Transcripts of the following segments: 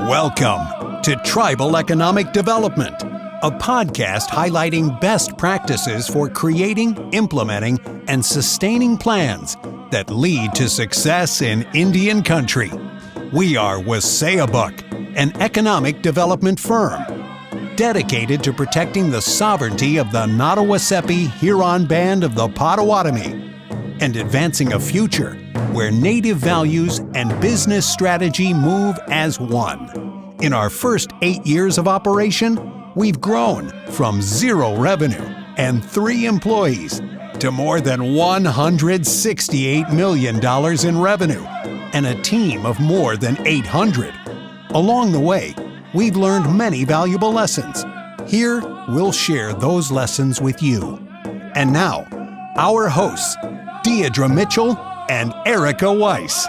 Welcome to Tribal Economic Development, a podcast highlighting best practices for creating, implementing, and sustaining plans that lead to success in Indian country. We are Waséyabek, an economic development firm dedicated to protecting the sovereignty of the Nottawasepi Huron Band of the Potawatomi and advancing a future where native values and business strategy move as one. In our first 8 years of operation, we've grown from 0 revenue and 3 employees to more than $168 million in revenue and a team of more than 800. Along the way, we've learned many valuable lessons. Here, we'll share those lessons with you. And now, our hosts, Deidra Mitchell and Erika Weiss.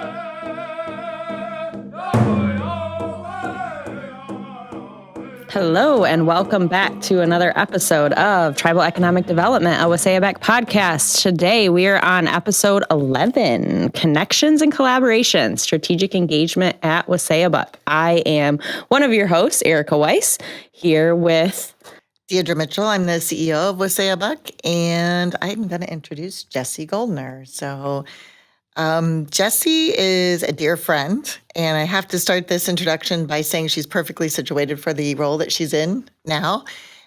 Hello, and welcome back to another episode of Tribal Economic Development, a Waséyabek podcast. Today, we are on episode 11, Connections and Collaboration, Strategic Engagement at Waséyabek. I am one of your hosts, Erika Weiss, here with Deidra Mitchell. I'm the CEO of Waséyabek, and I'm going to introduce Jessi Goldner. So Jessi is a dear friend, and I have to start this introduction by saying she's perfectly situated for the role that she's in now.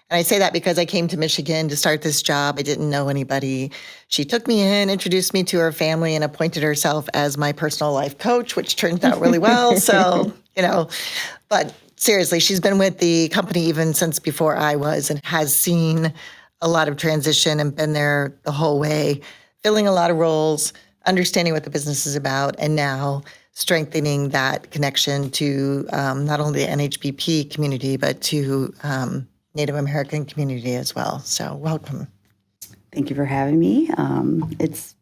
And I say that because I came to Michigan to start this job. I didn't know anybody. She took me in, introduced me to her family, and appointed herself as my personal life coach, which turned out really well. So, but seriously, she's been with the company even since before I was and has seen a lot of transition and been there the whole way, filling a lot of roles, understanding what the business is about, and now strengthening that connection to not only the NHBP community, but to Native American community as well. So welcome. Thank you for having me. It's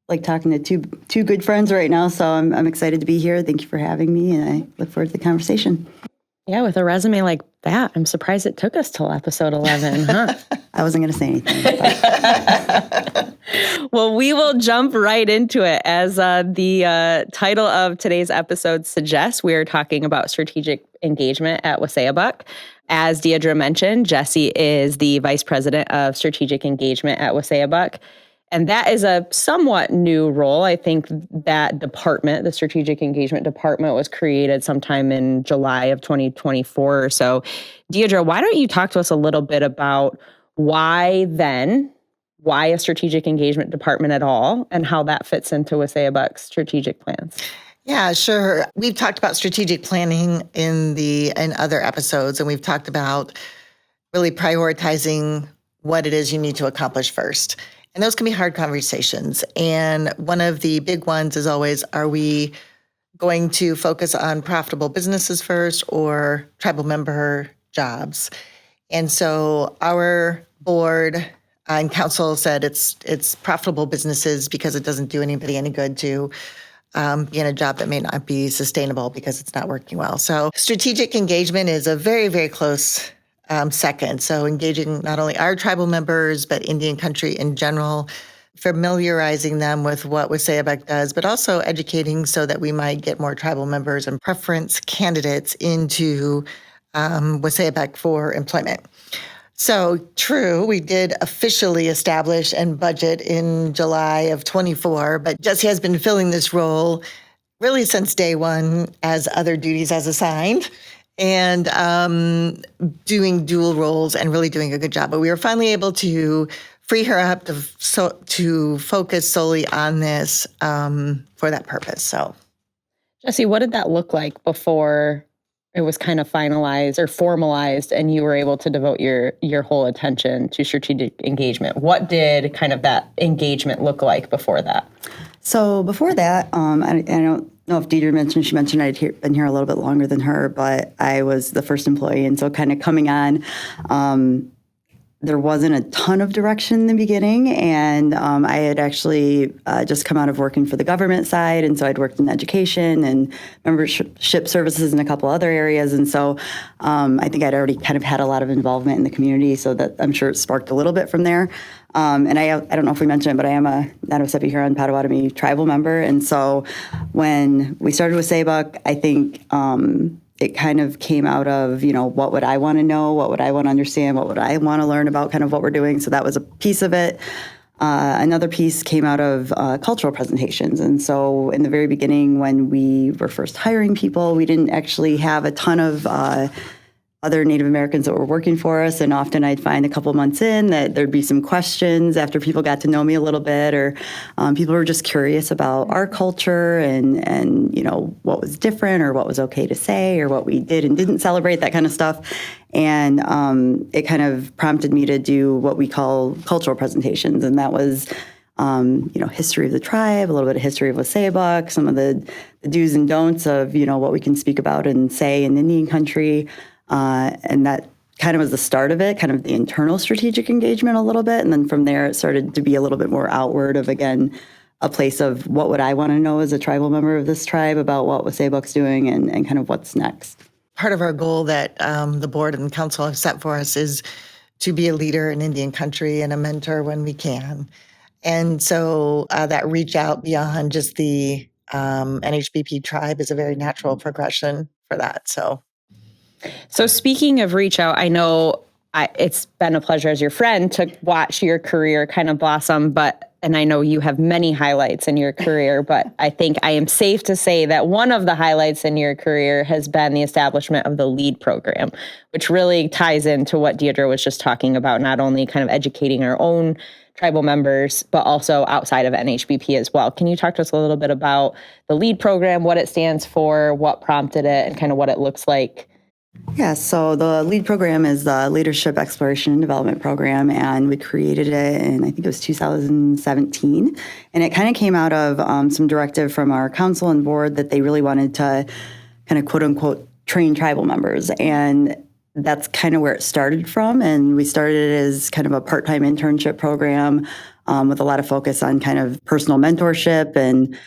like talking to two good friends right now, so I'm excited to be here. Thank you for having me, and I look forward to the conversation. Yeah, with a resume like that, I'm surprised it took us till episode 11, huh? I wasn't going to say anything. Well, we will jump right into it. As the title of today's episode suggests, we are talking about strategic engagement at Waséyabek. As Deidra mentioned, Jessi is the Vice President of Strategic Engagement at Waséyabek. And that is a somewhat new role. I think that department, the Strategic Engagement Department, was created sometime in July of 2024 or so. Deidra, why don't you talk to us a little bit about why a Strategic Engagement Department at all, and how that fits into Waséyabek's strategic plans? Yeah, sure. We've talked about strategic planning in other episodes, and we've talked about really prioritizing what it is you need to accomplish first. And those can be hard conversations. And one of the big ones is always, are we going to focus on profitable businesses first or tribal member jobs? And so our board and council said it's profitable businesses because it doesn't do anybody any good to be in a job that may not be sustainable because it's not working well. So strategic engagement is a very, very close second. So engaging not only our tribal members, but Indian country in general, familiarizing them with what Waséyabek does, but also educating so that we might get more tribal members and preference candidates into Waséyabek for employment. So true, we did officially establish and budget in July of 24, but Jessi has been filling this role really since day one as other duties as assigned, and doing dual roles and really doing a good job. But we were finally able to free her up to focus solely on this for that purpose. So, Jessi, what did that look like before it was kind of finalized or formalized and you were able to devote your whole attention to strategic engagement? What did kind of that engagement look like before that? So before that, I don't know if Deidra mentioned, she mentioned I'd been here a little bit longer than her, but I was the first employee. And so kind of coming on, there wasn't a ton of direction in the beginning. And I had actually just come out of working for the government side. And so I'd worked in education and membership services in a couple other areas. And so I think I'd already kind of had a lot of involvement in the community, so that I'm sure it sparked a little bit from there. And I don't know if we mentioned it, but I am a Nottawasepi Huron Potawatomi tribal member. And so when we started with Waséyabek, I think it kind of came out of, what would I want to know? What would I want to understand? What would I want to learn about kind of what we're doing? So that was a piece of it. Another piece came out of cultural presentations. And so in the very beginning, when we were first hiring people, we didn't actually have a ton of other Native Americans that were working for us. And often I'd find a couple months in that there'd be some questions after people got to know me a little bit, or people were just curious about our culture and what was different or what was okay to say or what we did and didn't celebrate, that kind of stuff. And it kind of prompted me to do what we call cultural presentations. And that was, history of the tribe, a little bit of history of Waséyabek, some of the do's and don'ts of, what we can speak about and say in Indian country. And that kind of was the start of it, kind of the internal strategic engagement a little bit. And then from there, it started to be a little bit more outward of, again, a place of what would I want to know as a tribal member of this tribe about what Waséyabek's doing and kind of what's next. Part of our goal that the board and council have set for us is to be a leader in Indian country and a mentor when we can. And so that reach out beyond just the NHBP tribe is a very natural progression for that. So speaking of reach out, I know it's been a pleasure as your friend to watch your career kind of blossom, and I know you have many highlights in your career, but I think I am safe to say that one of the highlights in your career has been the establishment of the LEAD program, which really ties into what Deidra was just talking about, not only kind of educating our own tribal members, but also outside of NHBP as well. Can you talk to us a little bit about the LEAD program, what it stands for, what prompted it, and kind of what it looks like? Yeah, so the LEAD program is the Leadership Exploration and Development Program, and we created it in, I think it was 2017. And it kind of came out of some directive from our council and board that they really wanted to kind of quote unquote train tribal members. And that's kind of where it started from. And we started it as kind of a part-time internship program with a lot of focus on kind of personal mentorship. And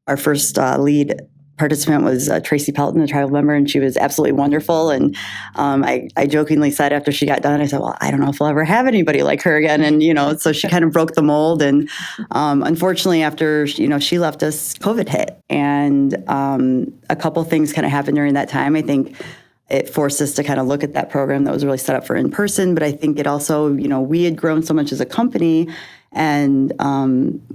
our first LEAD participant was Tracy Pelton, a tribal member, and she was absolutely wonderful. And I jokingly said after she got done, I said, well, I don't know if we'll ever have anybody like her again. And, so she kind of broke the mold. And unfortunately, after, she left us, COVID hit. And a couple things kind of happened during that time. I think it forced us to kind of look at that program that was really set up for in-person. But I think it also, we had grown so much as a company, and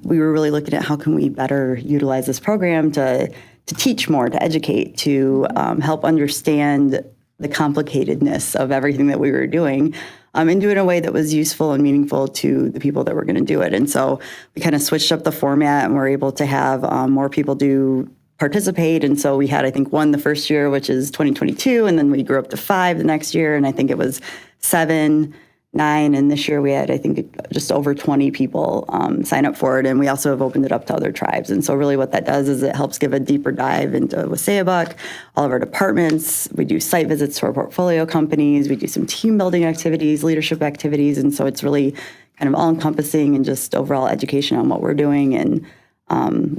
we were really looking at how can we better utilize this program to teach more, to educate, to help understand the complicatedness of everything that we were doing, and do it in a way that was useful and meaningful to the people that were going to do it. And so we kind of switched up the format, and we're able to have more people participate. And so we had, I think, 1 the first year, which is 2022, and then we grew up to 5 the next year, and I think it was 7, 9, and this year we had, I think, just over 20 people sign up for it, and we also have opened it up to other tribes. And so really what that does is it helps give a deeper dive into Waséyabek, all of our departments. We do site visits to our portfolio companies. We do some team building activities, leadership activities, and so it's really kind of all-encompassing and just overall education on what we're doing and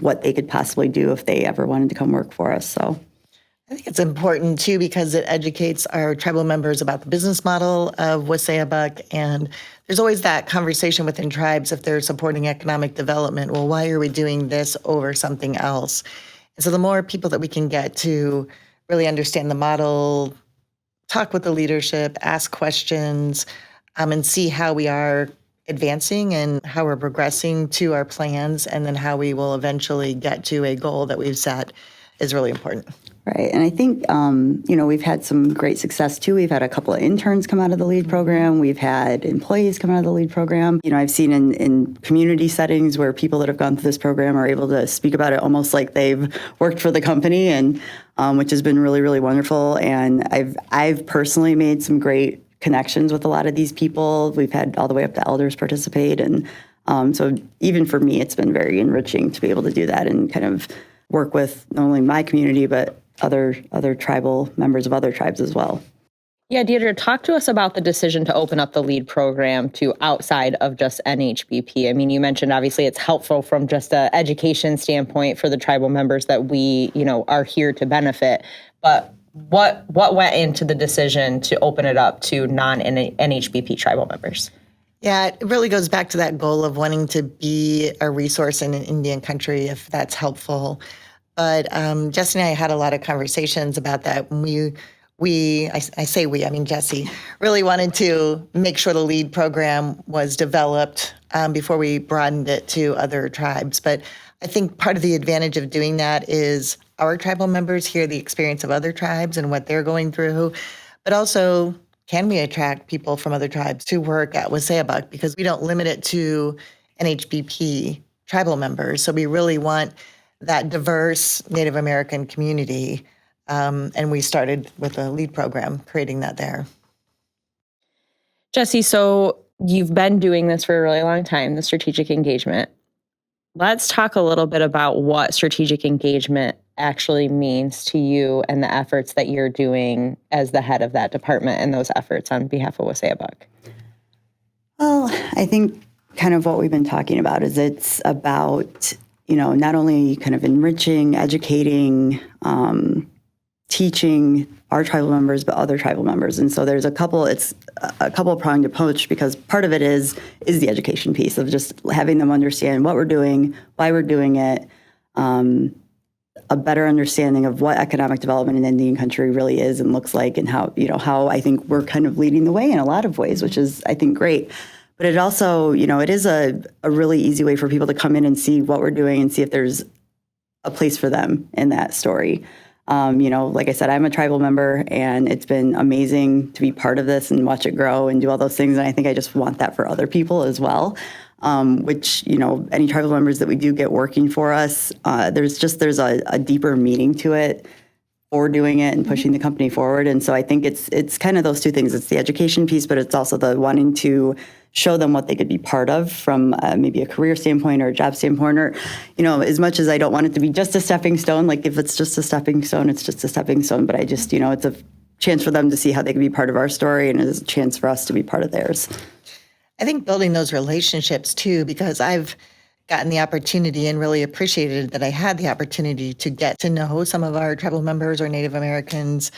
what they could possibly do if they ever wanted to come work for us. So I think it's important, too, because it educates our tribal members about the business model of Waséyabek. And there's always that conversation within tribes if they're supporting economic development. Well, why are we doing this over something else? And so the more people that we can get to really understand the model, talk with the leadership, ask questions, and see how we are advancing and how we're progressing to our plans, and then how we will eventually get to a goal that we've set is really important. Right. And I think, we've had some great success, too. We've had a couple of interns come out of the LEAD program. We've had employees come out of the LEAD program. I've seen in community settings where people that have gone through this program are able to speak about it almost like they've worked for the company, and which has been really, really wonderful. And I've personally made some great connections with a lot of these people. We've had all the way up to elders participate. And so even for me, it's been very enriching to be able to do that and kind of work with not only my community, but other tribal members of other tribes as well. Yeah, Deidra, talk to us about the decision to open up the LEAD program to outside of just NHBP. I mean, you mentioned obviously it's helpful from just an education standpoint for the tribal members that we, are here to benefit. But what went into the decision to open it up to non-NHBP tribal members? Yeah, it really goes back to that goal of wanting to be a resource in an Indian country, if that's helpful. But Jessi and I had a lot of conversations about that when I say we, I mean Jessi, really wanted to make sure the LEAD program was developed before we broadened it to other tribes. But I think part of the advantage of doing that is our tribal members hear the experience of other tribes and what they're going through, but also can we attract people from other tribes to work at Waséyabek, because we don't limit it to NHBP tribal members. So we really want that diverse Native American community. And we started with a LEAD program, creating that there. Jessi, so you've been doing this for a really long time, the strategic engagement. Let's talk a little bit about what strategic engagement actually means to you and the efforts that you're doing as the head of that department and those efforts on behalf of Waséyabek. Well, I think kind of what we've been talking about is it's about, not only kind of enriching, educating, teaching our tribal members, but other tribal members. And so there's it's a couple pronged approach, because part of it is the education piece of just having them understand what we're doing, why we're doing it, a better understanding of what economic development in Indian country really is and looks like, and how I think we're kind of leading the way in a lot of ways, which is, I think, great. But it also, it is a really easy way for people to come in and see what we're doing and see if there's a place for them in that story. Like I said, I'm a tribal member, and it's been amazing to be part of this and watch it grow and do all those things. And I think I just want that for other people as well, which, any tribal members that we do get working for us, there's a deeper meaning to it for doing it and pushing the company forward. And so I think it's kind of those two things. It's the education piece, but it's also the wanting to show them what they could be part of from maybe a career standpoint or a job standpoint, or, as much as I don't want it to be just a stepping stone, like if it's just a stepping stone, it's just a stepping stone. But I just, it's a chance for them to see how they can be part of our story, and it's a chance for us to be part of theirs. I think building those relationships too, because I've gotten the opportunity and really appreciated that I had the opportunity to get to know some of our tribal members or Native Americans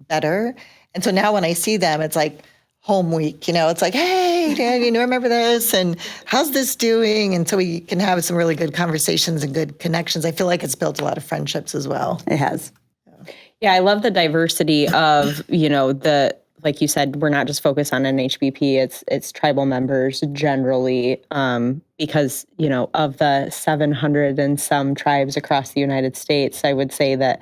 better. And so now when I see them, it's like home week, it's like, hey, remember this? And how's this doing? And so we can have some really good conversations and good connections. I feel like it's built a lot of friendships as well. It has. Yeah, I love the diversity of, like you said, we're not just focused on NHBP, it's tribal members generally, because, of the 700 and some tribes across the United States, I would say that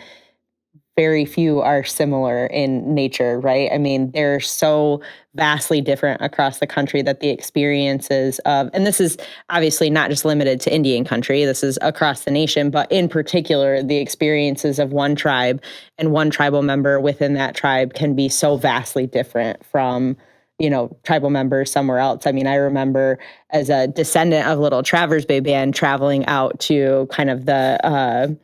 very few are similar in nature, right? I mean, they're so vastly different across the country that the experiences of, and this is obviously not just limited to Indian country, this is across the nation, but in particular, the experiences of one tribe and one tribal member within that tribe can be so vastly different from, tribal members somewhere else. I mean, I remember as a descendant of Little Traverse Bay Band traveling out to kind of the,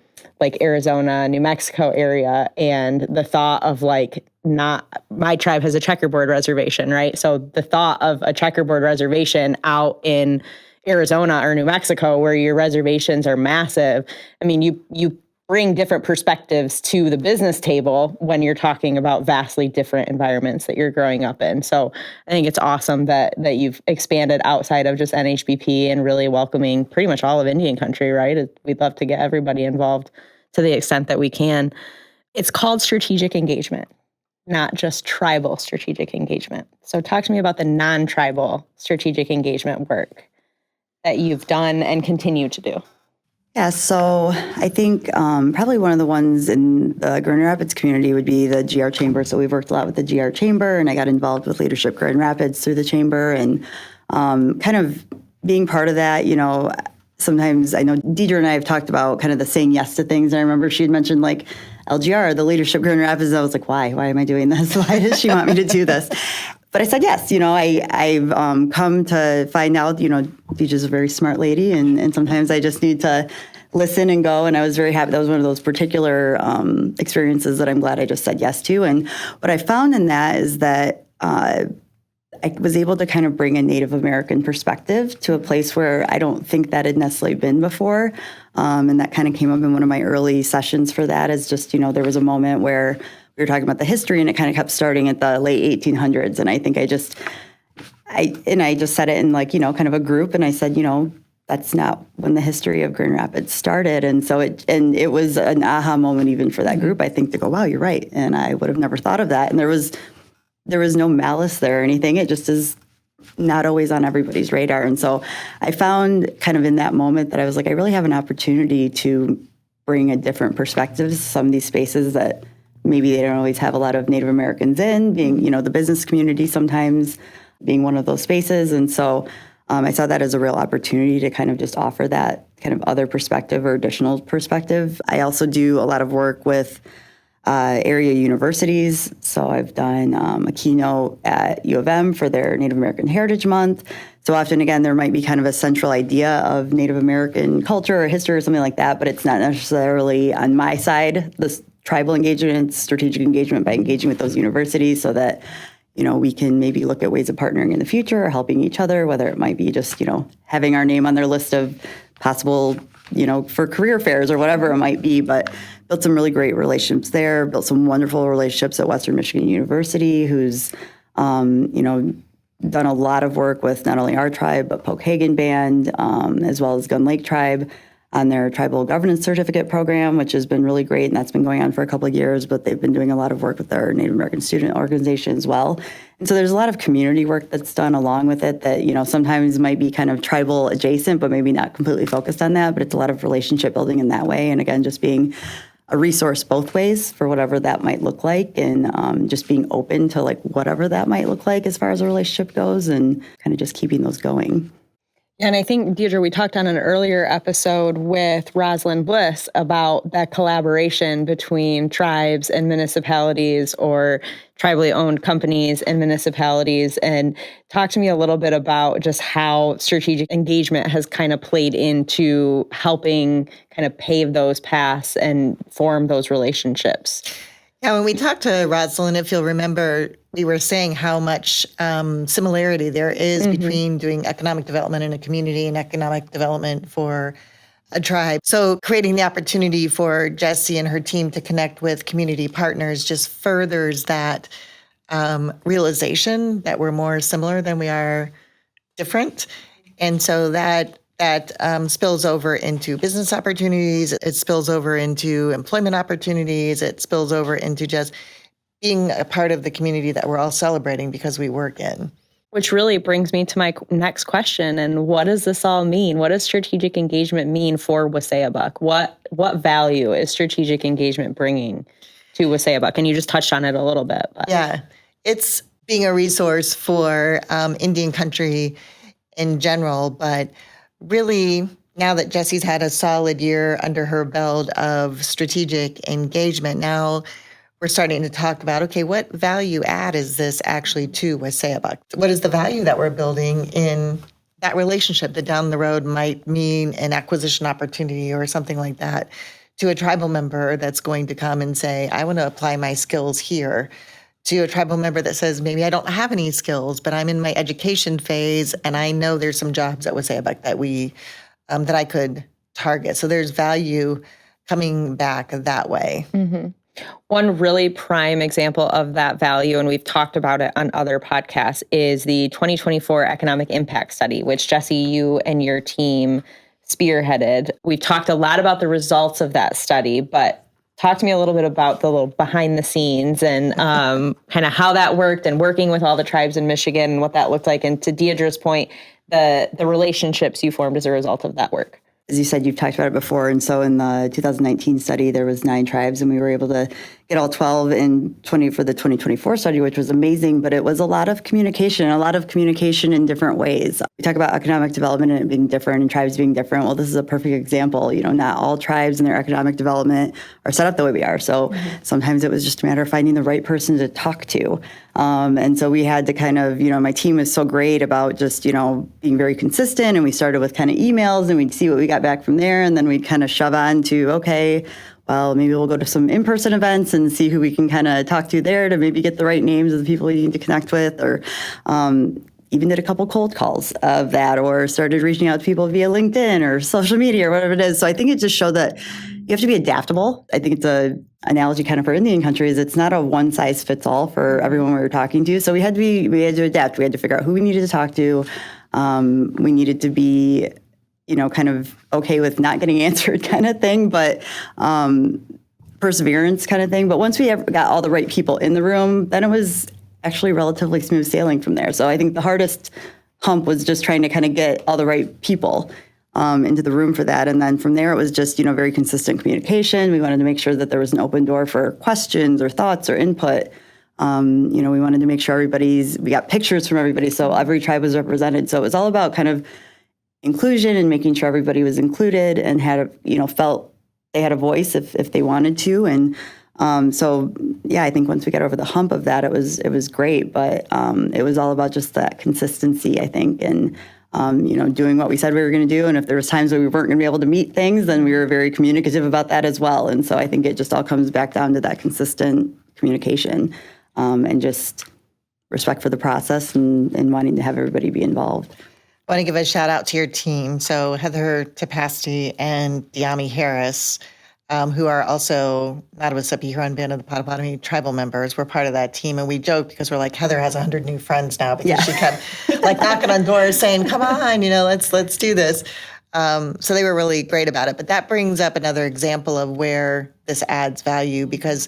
Arizona, New Mexico area. And the thought of my tribe has a checkerboard reservation, right? So the thought of a checkerboard reservation out in Arizona or New Mexico, where your reservations are massive. I mean, you bring different perspectives to the business table when you're talking about vastly different environments that you're growing up in. So I think it's awesome that you've expanded outside of just NHBP and really welcoming pretty much all of Indian country, right? We'd love to get everybody involved to the extent that we can. It's called strategic engagement, not just tribal strategic engagement. So talk to me about the non-tribal strategic engagement work that you've done and continue to do. Yeah, so I think probably one of the ones in the Grand Rapids community would be the GR Chamber. So we've worked a lot with the GR Chamber, and I got involved with Leadership Grand Rapids through the Chamber, and kind of being part of that, sometimes I know Deidra and I have talked about kind of the saying yes to things. And I remember she had mentioned LGR, the Leadership Grand Rapids. And I was like, why? Why am I doing this? Why does she want me to do this? But I said yes. I've come to find out, Deidre's a very smart lady, and sometimes I just need to listen and go. And I was very happy. That was one of those particular experiences that I'm glad I just said yes to. And what I found in that is that I was able to kind of bring a Native American perspective to a place where I don't think that had necessarily been before. And that kind of came up in one of my early sessions for that, is just, there was a moment where we were talking about the history, and it kind of kept starting at the late 1800s. And I think I just said it in kind of a group. And I said, that's not when the history of Grand Rapids started. And so it was an aha moment even for that group, I think, to go, wow, you're right. And I would have never thought of that. And there was no malice there or anything. It just is not always on everybody's radar. And so I found kind of in that moment that I was like, I really have an opportunity to bring a different perspective to some of these spaces that maybe they don't always have a lot of Native Americans in, being, the business community sometimes being one of those spaces. And so I saw that as a real opportunity to kind of just offer that kind of other perspective or additional perspective. I also do a lot of work with area universities. So I've done a keynote at U of M for their Native American Heritage Month. So often, again, there might be kind of a central idea of Native American culture or history or something like that, but it's not necessarily on my side, this tribal engagement, strategic engagement by engaging with those universities so that we can maybe look at ways of partnering in the future or helping each other, whether it might be just, having our name on their list of possible, for career fairs or whatever it might be. But built some really great relationships there, built some wonderful relationships at Western Michigan University, who's, done a lot of work with not only our tribe, but Pokagon Band, as well as Gun Lake Tribe on their tribal governance certificate program, which has been really great. And that's been going on for a couple of years, but they've been doing a lot of work with their Native American student organization as well. And so there's a lot of community work that's done along with it that, sometimes might be kind of tribal adjacent, but maybe not completely focused on that. But it's a lot of relationship building in that way. And again, just being a resource both ways for whatever that might look like, and just being open to whatever that might look like as far as a relationship goes, and kind of just keeping those going. And I think, Deidra, we talked on an earlier episode with Rosalind Bliss about that collaboration between tribes and municipalities, or tribally owned companies and municipalities. And talk to me a little bit about just how strategic engagement has kind of played into helping kind of pave those paths and form those relationships. Yeah, when we talked to Rosalind, if you'll remember, we were saying how much similarity there is between doing economic development in a community and economic development for a tribe. So creating the opportunity for Jessi and her team to connect with community partners just furthers that realization that we're more similar than we are different. And so that spills over into business opportunities. It spills over into employment opportunities. It spills over into just being a part of the community that we're all celebrating because we work in. Which really brings me to my next question. And what does this all mean? What does strategic engagement mean for Waséyabek? What value is strategic engagement bringing to Waséyabek? And you just touched on it a little bit. But. Yeah, it's being a resource for Indian country in general, but really, now that Jessi's had a solid year under her belt of strategic engagement, now we're starting to talk about, okay, what value add is this actually to Waséyabek? What is the value that we're building in that relationship that down the road might mean an acquisition opportunity or something like that to a tribal member that's going to come and say, I want to apply my skills here, to a tribal member that says, maybe I don't have any skills, but I'm in my education phase and I know there's some jobs at Waséyabek that I could target. So there's value coming back that way. Mm-hmm. One really prime example of that value, and we've talked about it on other podcasts, is the 2024 Economic Impact Study, which Jessi, you and your team spearheaded. We've talked a lot about the results of that study, but talk to me a little bit about the little behind the scenes and kind of how that worked and working with all the tribes in Michigan and what that looked like. And to Deidra's point, the relationships you formed as a result of that work. As you said, you've talked about it before. And so in the 2019 study, there was 9 tribes, and we were able to get all 12 and 20 for the 2024 study, which was amazing. But it was a lot of communication in different ways. We talk about economic development and it being different and tribes being different. Well, this is a perfect example. Not all tribes and their economic development are set up the way we are. So sometimes it was just a matter of finding the right person to talk to. And so we had to kind of, my team is so great about just, being very consistent. And we started with kind of emails, and we'd see what we got back from there. And then we'd kind of shove on to, okay, well, maybe we'll go to some in-person events and see who we can kind of talk to there to maybe get the right names of the people you need to connect with, or even did a couple cold calls of that, or started reaching out to people via LinkedIn or social media or whatever it is. So I think it just showed that you have to be adaptable. I think it's an analogy kind of for Indian countries. It's not a one size fits all for everyone we were talking to. So we had to adapt. We had to figure out who we needed to talk to. We needed to be kind of okay with not getting answered kind of thing, but perseverance kind of thing. But once we got all the right people in the room, then it was actually relatively smooth sailing from there. So I think the hardest hump was just trying to kind of get all the right people into the room for that. And then from there, it was just, very consistent communication. We wanted to make sure that there was an open door for questions or thoughts or input. We wanted to make sure we got pictures from everybody, so every tribe was represented. So it was all about kind of inclusion and making sure everybody was included and had, felt they had a voice if they wanted to. And I think once we got over the hump of that, it was great. But it was all about just that consistency, I think, and doing what we said we were going to do. And if there was times where we weren't going to be able to meet things, then we were very communicative about that as well. And so I think it just all comes back down to that consistent communication and just respect for the process and wanting to have everybody be involved. I want to give a shout out to your team. So Heather Tapasti and Diami Harris, who are also Nottawasapi Huron Band of the Potawatomi tribal members. We're part of that team. And we joke because we're like, Heather has 100 new friends now because she kept knocking on doors saying, come on, let's do this. So they were really great about it. But that brings up another example of where this adds value, because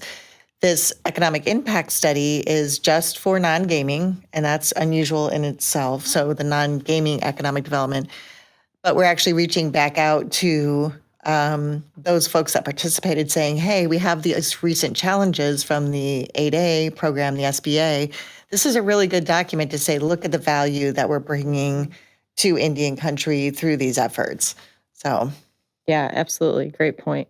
this economic impact study is just for non-gaming, and that's unusual in itself. So the non-gaming economic development, but we're actually reaching back out to those folks that participated saying, hey, we have these recent challenges from the 8A program, the SBA. This is a really good document to say, look at the value that we're bringing to Indian country through these efforts. So, yeah, absolutely. Great point.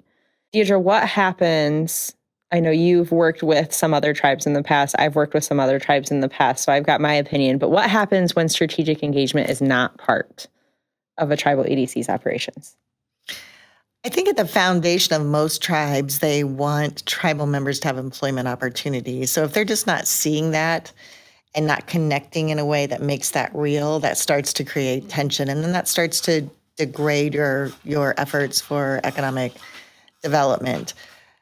Deidra, what happens? I know you've worked with some other tribes in the past. I've worked with some other tribes in the past, so I've got my opinion. But what happens when strategic engagement is not part of a tribal EDC's operations? I think at the foundation of most tribes, they want tribal members to have employment opportunities. So if they're just not seeing that and not connecting in a way that makes that real, that starts to create tension. And then that starts to degrade your efforts for economic development.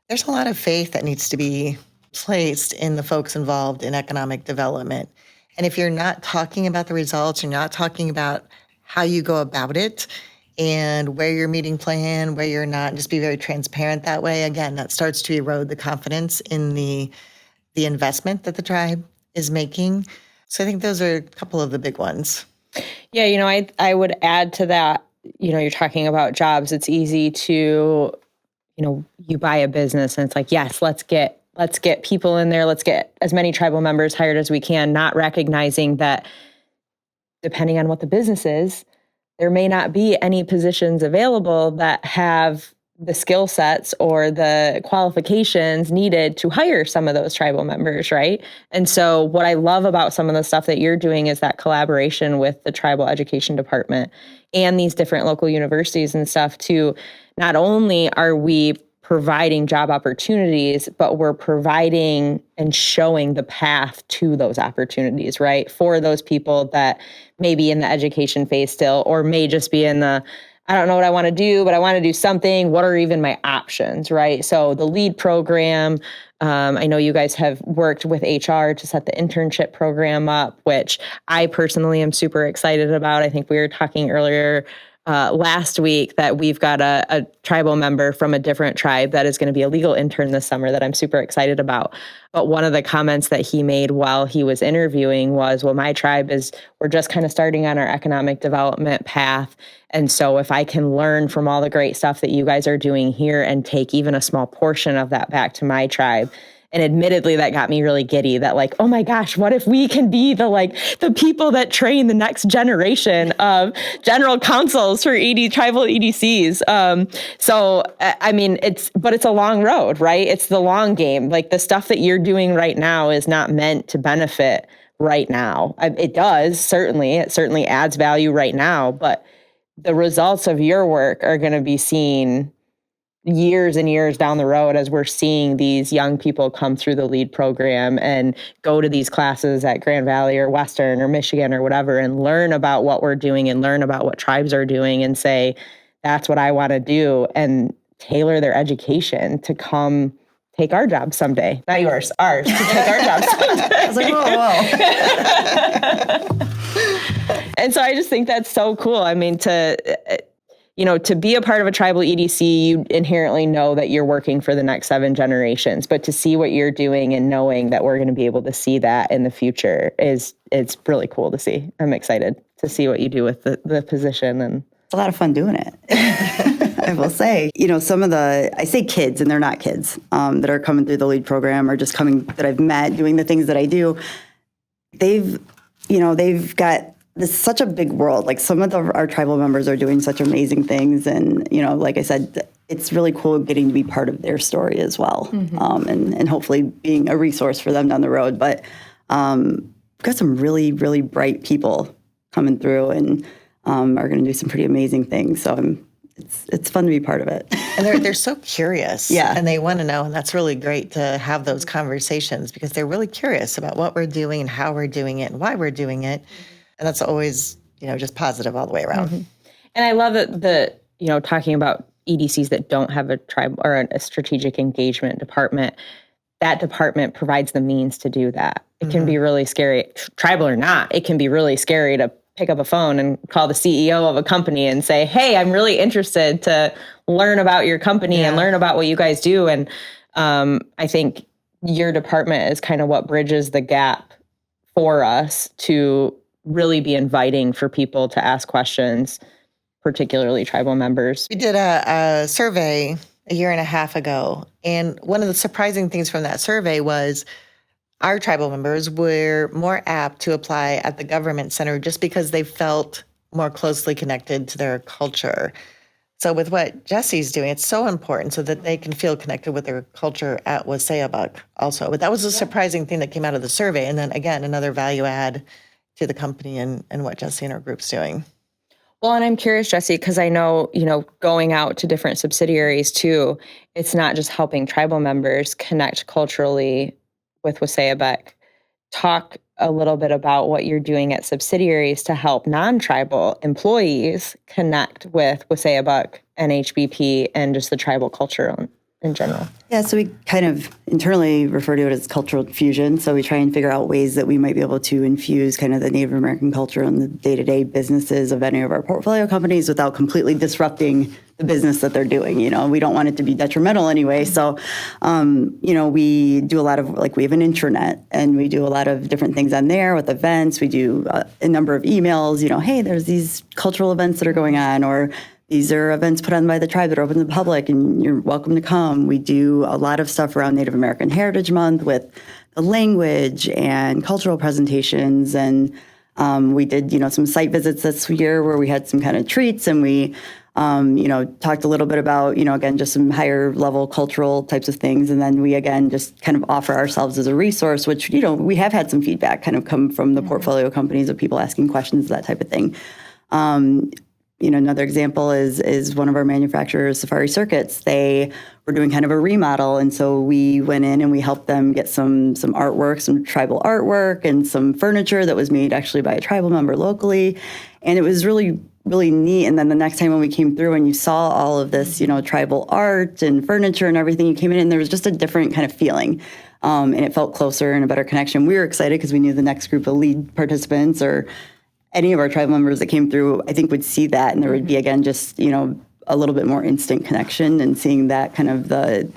There's a lot of faith that needs to be placed in the folks involved in economic development. And if you're not talking about the results, you're not talking about how you go about it and where you're meeting plan, where you're not, just be very transparent that way. Again, that starts to erode the confidence in the investment that the tribe is making. So I think those are a couple of the big ones. Yeah, I would add to that, you're talking about jobs. It's easy to, you buy a business and it's like, yes, let's get people in there. Let's get as many tribal members hired as we can, not recognizing that depending on what the business is, there may not be any positions available that have the skill sets or the qualifications needed to hire some of those tribal members, right? And so what I love about some of the stuff that you're doing is that collaboration with the tribal education department and these different local universities and stuff to not only are we providing job opportunities, but we're providing and showing the path to those opportunities, right? For those people that may be in the education phase still, or may just be in the, I don't know what I want to do, but I want to do something. What are even my options, right? So the LEAD program, I know you guys have worked with HR to set the internship program up, which I personally am super excited about. I think we were talking earlier last week that we've got a tribal member from a different tribe that is going to be a legal intern this summer that I'm super excited about. But one of the comments that he made while he was interviewing was, well, my tribe we're just kind of starting on our economic development path. And so if I can learn from all the great stuff that you guys are doing here and take even a small portion of that back to my tribe. And admittedly, that got me really giddy that like, oh my gosh, what if we can be the people that train the next generation of general counsels for tribal EDCs? So, I mean, it's a long road, right? It's the long game. Like the stuff that you're doing right now is not meant to benefit right now. It does, certainly. It certainly adds value right now, but the results of your work are going to be seen years and years down the road as we're seeing these young people come through the LEAD program and go to these classes at Grand Valley or Western or Michigan or whatever and learn about what we're doing and learn about what tribes are doing and say, that's what I want to do, and tailor their education to come take our jobs someday. Not yours, ours, to take our jobs someday. I was like, whoa. And so I just think that's so cool. I mean, to be a part of a tribal EDC, you inherently know that you're working for the next 7 generations. But to see what you're doing and knowing that we're going to be able to see that in the future it's really cool to see. I'm excited to see what you do with the position. And it's a lot of fun doing it. I will say, some of I say kids, and they're not kids, that are coming through the LEAD program or just coming that I've met doing the things that I do. They've got this such a big world. Like some of our tribal members are doing such amazing things. And, like I said, it's really cool getting to be part of their story as well. And hopefully being a resource for them down the road. But we've got some really, really bright people coming through and are going to do some pretty amazing things. So it's fun to be part of it. And they're so curious. Yeah. And they want to know. And that's really great to have those conversations because they're really curious about what we're doing and how we're doing it and why we're doing it. And that's always, just positive all the way around. And I love that talking about EDCs that don't have a tribe or a strategic engagement department, that department provides the means to do that. It can be really scary, tribal or not, it can be really scary to pick up a phone and call the CEO of a company and say, hey, I'm really interested to learn about your company and learn about what you guys do. And I think your department is kind of what bridges the gap for us to really be inviting for people to ask questions, particularly tribal members. We did a survey a year and a half ago, and one of the surprising things from that survey was our tribal members were more apt to apply at the government center just because they felt more closely connected to their culture. So with what Jessi's doing, it's so important so that they can feel connected with their culture at Waséyabek also. But that was a surprising thing that came out of the survey. And then again, another value add to the company and what Jessi and her group's doing. Well, and I'm curious, Jessi, because I know, going out to different subsidiaries too, it's not just helping tribal members connect culturally with Waséyabek. Talk a little bit about what you're doing at subsidiaries to help non-tribal employees connect with Waséyabek, NHBP, and just the tribal culture in general. Yeah, so we kind of internally refer to it as cultural fusion. So we try and figure out ways that we might be able to infuse kind of the Native American culture in the day-to-day businesses of any of our portfolio companies without completely disrupting the business that they're doing. We don't want it to be detrimental anyway. So, we do a lot of, we have an intranet and we do a lot of different things on there with events. We do a number of emails, hey, there's these cultural events that are going on, or these are events put on by the tribe that are open to the public and you're welcome to come. We do a lot of stuff around Native American Heritage Month with the language and cultural presentations. And we did, some site visits this year where we had some kind of treats and we, talked a little bit about, again, just some higher level cultural types of things. And then we, again, just kind of offer ourselves as a resource, which, we have had some feedback kind of come from the portfolio companies of people asking questions, that type of thing. Another example is one of our manufacturers, Safari Circuits. They were doing kind of a remodel, and so we went in and we helped them get some artwork, some tribal artwork, and some furniture that was made actually by a tribal member locally, and it was really, really neat. And then the next time when we came through and you saw all of this, tribal art and furniture and everything, you came in and there was just a different kind of feeling, and it felt closer and a better connection. We were excited because we knew the next group of LEAD participants or any of our tribal members that came through, I think, would see that, and there would be, again, just, a little bit more instant connection and seeing that kind of the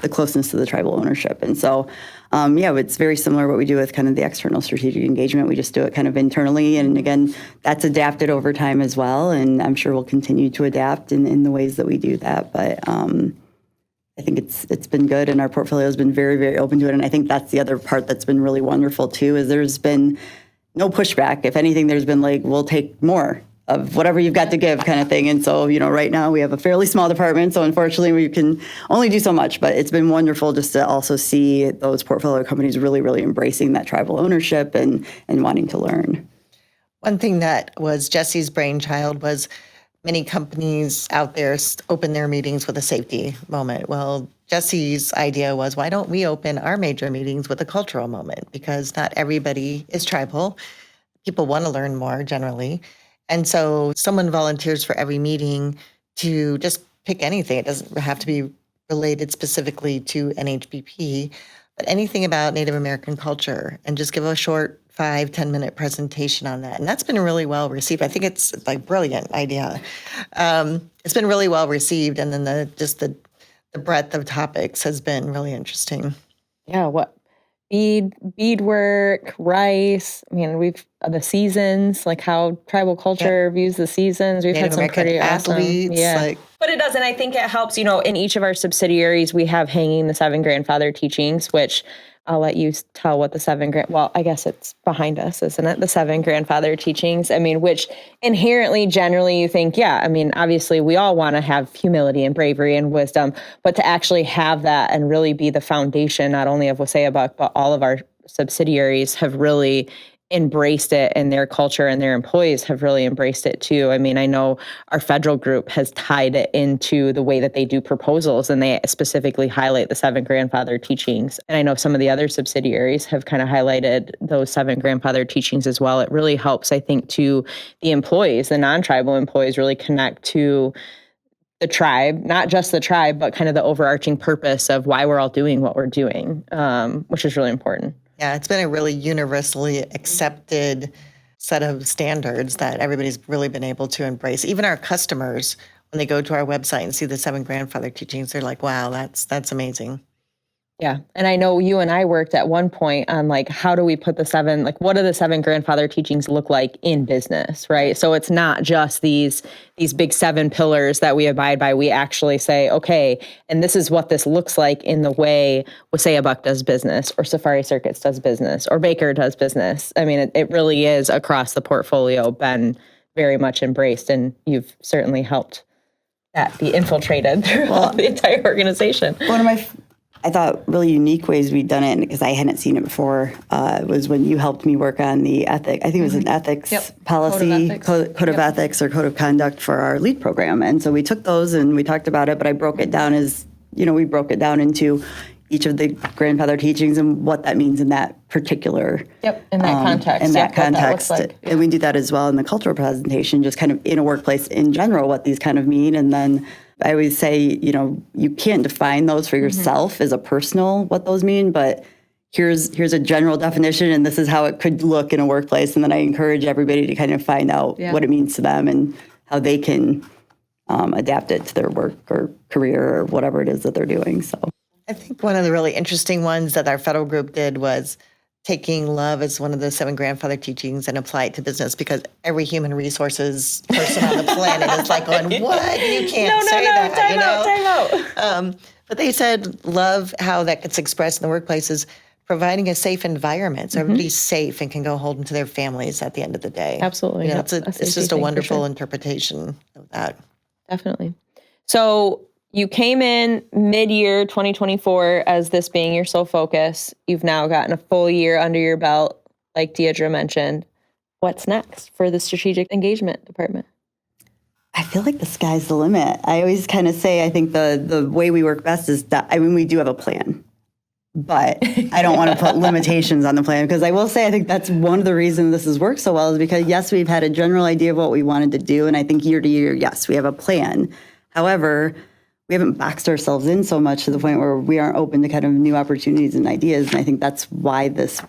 closeness to the tribal ownership. And so, it's very similar what we do with kind of the external strategic engagement. We just do it kind of internally, and again, that's adapted over time as well, and I'm sure we'll continue to adapt in the ways that we do that. But I think it's been good, and our portfolio has been very, very open to it, and I think that's the other part that's been really wonderful, too, is there's been no pushback. If anything, there's been we'll take more of whatever you've got to give kind of thing. And so, right now we have a fairly small department, so unfortunately we can only do so much, but it's been wonderful just to also see those portfolio companies really, really embracing that tribal ownership and wanting to learn. One thing that was Jessi's brainchild was many companies out there open their meetings with a safety moment. Well, Jessi's idea was, why don't we open our major meetings with a cultural moment? Because not everybody is tribal. People want to learn more generally. And so someone volunteers for every meeting to just pick anything. It doesn't have to be related specifically to NHBP, but anything about Native American culture, and just give a short 5-10 minute presentation on that. And that's been really well received. I think it's like brilliant idea. It's been really well received. And then the breadth of topics has been really interesting. Yeah. What beadwork, rice. I mean, we've the seasons, like how tribal culture views the seasons. We've Native had some American pretty athletes, awesome. Yeah. But it does. And I think it helps, in each of our subsidiaries, we have hanging the 7 grandfather teachings, which I'll let you tell what the well, I guess it's behind us, isn't it? The 7 grandfather teachings. I mean, which inherently, generally you think, obviously we all want to have humility and bravery and wisdom, but to actually have that and really be the foundation, not only of Waséyabek, but all of our subsidiaries have really embraced it, and their culture and their employees have really embraced it too. I mean, I know our federal group has tied it into the way that they do proposals, and they specifically highlight the 7 grandfather teachings. And I know some of the other subsidiaries have kind of highlighted those 7 grandfather teachings as well. It really helps, I think, to the employees, the non-tribal employees, really connect to the tribe, not just the tribe, but kind of the overarching purpose of why we're all doing what we're doing, which is really important. Yeah, it's been a really universally accepted set of standards that everybody's really been able to embrace. Even our customers, when they go to our website and see the 7 grandfather teachings, they're like, wow, that's amazing. Yeah. And I know you and I worked at one point on like, how do we put the 7, like what do the 7 grandfather teachings look like in business, right? So it's not just these big 7 pillars that we abide by. We actually say, okay, and this is what this looks like in the way Waséyabek does business, or Safari Circuits does business, or Baker does business. I mean, it really is across the portfolio been very much embraced, and you've certainly helped that be infiltrated throughout the entire organization. One of my I thought really unique ways we'd done it, because I hadn't seen it before, was when you helped me work on the ethic. I think it was an ethics policy, code of ethics or code of conduct for our LEAD program. And so we took those and we talked about it, but I broke it down we broke it down into each of the grandfather teachings and what that means in that particular in that context. In that context. That looks like. And we do that as well in the cultural presentation, just kind of in a workplace in general, what these kind of mean. And then I always say, you can't define those for yourself as a personal, what those mean, but here's a general definition, and this is how it could look in a workplace. And then I encourage everybody to kind of find out what it means to them and how they can adapt it to their work or career or whatever it is that they're doing. So I think one of the really interesting ones that our federal group did was taking love as one of the 7 grandfather teachings and apply it to business, because every human resources person on the planet is like going, what? You can't say that. Time out. But they said love, how that gets expressed in the workplace, is providing a safe environment so everybody's safe and can go home to their families at the end of the day. Absolutely. It's just a wonderful interpretation of that. Definitely. So you came in mid-year 2024 as this being your sole focus. You've now gotten a full year under your belt, like Deidra mentioned. What's next for the strategic engagement department? I feel like the sky's the limit. I always kind of say, I think the way we work best is that, we do have a plan, but I don't want to put limitations on the plan, because I will say, I think that's one of the reasons this has worked so well, is because yes, we've had a general idea of what we wanted to do. And I think year to year, yes, we have a plan. However, we haven't boxed ourselves in so much to the point where we aren't open to kind of new opportunities and ideas. And I think that's why this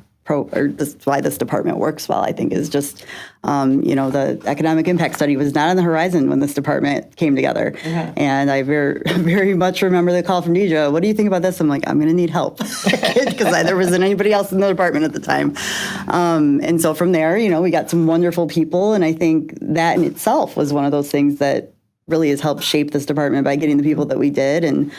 department works well, I think, is just, the economic impact study was not on the horizon when this department came together. And I very, very much remember the call from Deidra, what do you think about this? I'm like, I'm going to need help, because there wasn't anybody else in the department at the time. And so from there, we got some wonderful people. And I think that in itself was one of those things that really has helped shape this department by getting the people that we did. And,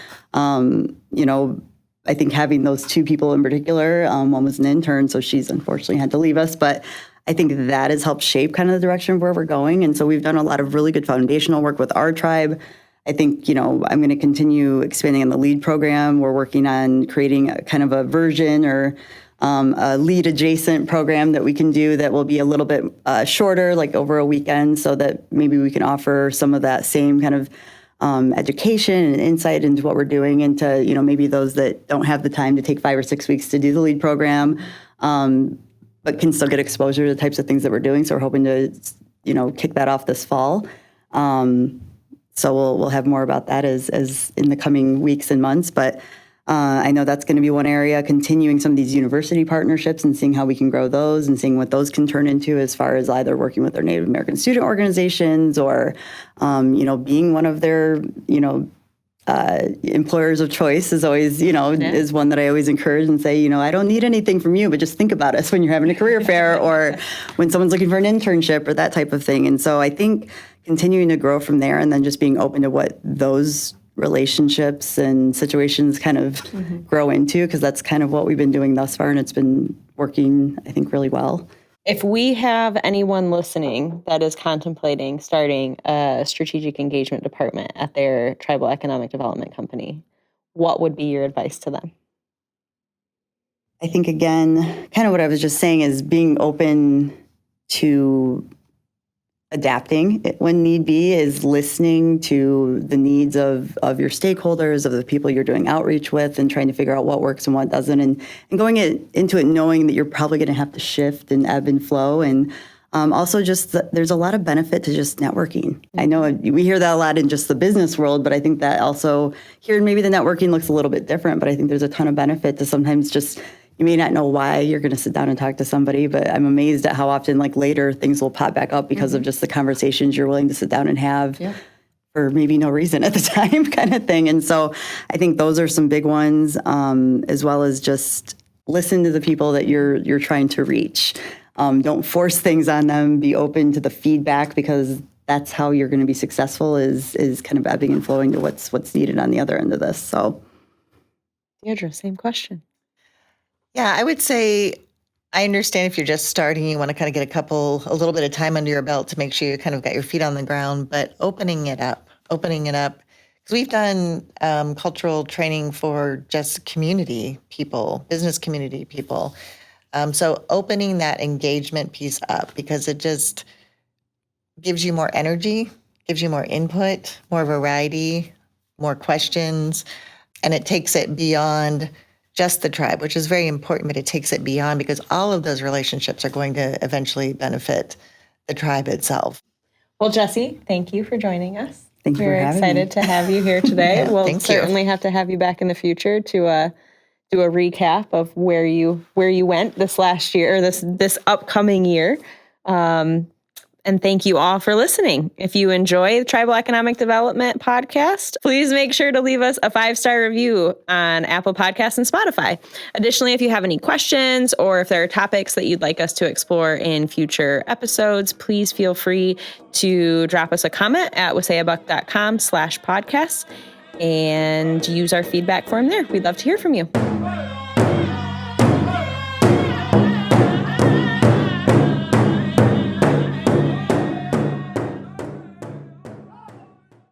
I think having those 2 people in particular, one was an intern, so she's unfortunately had to leave us, but I think that has helped shape kind of the direction of where we're going. And so we've done a lot of really good foundational work with our tribe. I think, I'm going to continue expanding on the LEAD program. We're working on creating a kind of a version or a LEAD adjacent program that we can do that will be a little bit shorter, like over a weekend, so that maybe we can offer some of that same kind of education and insight into what we're doing into, maybe those that don't have the time to take 5 or 6 weeks to do the LEAD program, but can still get exposure to the types of things that we're doing. So we're hoping to, kick that off this fall. So we'll have more about that as in the coming weeks and months. But I know that's going to be one area, continuing some of these university partnerships and seeing how we can grow those and seeing what those can turn into as far as either working with their Native American student organizations or, being one of their, employers of choice is always, is one that I always encourage and say, I don't need anything from you, but just think about us when you're having a career fair or when someone's looking for an internship or that type of thing. And so I think continuing to grow from there and then just being open to what those relationships and situations kind of grow into, because that's kind of what we've been doing thus far, and it's been working, I think, really well. If we have anyone listening that is contemplating starting a strategic engagement department at their tribal economic development company, what would be your advice to them? I think, again, kind of what I was just saying is being open to adapting when need be, is listening to the needs of your stakeholders, of the people you're doing outreach with, and trying to figure out what works and what doesn't, and going into it knowing that you're probably going to have to shift and ebb and flow. And also just there's a lot of benefit to just networking. I know we hear that a lot in just the business world, but I think that also here maybe the networking looks a little bit different, but I think there's a ton of benefit to sometimes just, you may not know why you're going to sit down and talk to somebody, but I'm amazed at how often, like later, things will pop back up because of just the conversations you're willing to sit down and have for maybe no reason at the time, kind of thing. And so I think those are some big ones, as well as just listen to the people that you're trying to reach. Don't force things on them. Be open to the feedback, because that's how you're going to be successful. Is kind of ebbing and flowing to what's needed on the other end of this. So, Deidra, same question. Yeah, I would say I understand if you're just starting, you want to kind of get a little bit of time under your belt to make sure you kind of got your feet on the ground, but opening it up. Because we've done cultural training for just community people, business community people. So opening that engagement piece up, because it just gives you more energy, gives you more input, more variety, more questions, and it takes it beyond just the tribe, which is very important, but it takes it beyond, because all of those relationships are going to eventually benefit the tribe itself. Well, Jessi, thank you for joining us. Thank you for having me. We're excited to have you here today. We'll certainly have to have you back in the future to do a recap of where you went this last year, or this upcoming year. And thank you all for listening. If you enjoy the Tribal Economic Development podcast, please make sure to leave us a 5-star review on Apple Podcasts and Spotify. Additionally, if you have any questions or if there are topics that you'd like us to explore in future episodes, please feel free to drop us a comment at waséyabek.com/podcasts and use our feedback form there. We'd love to hear from you.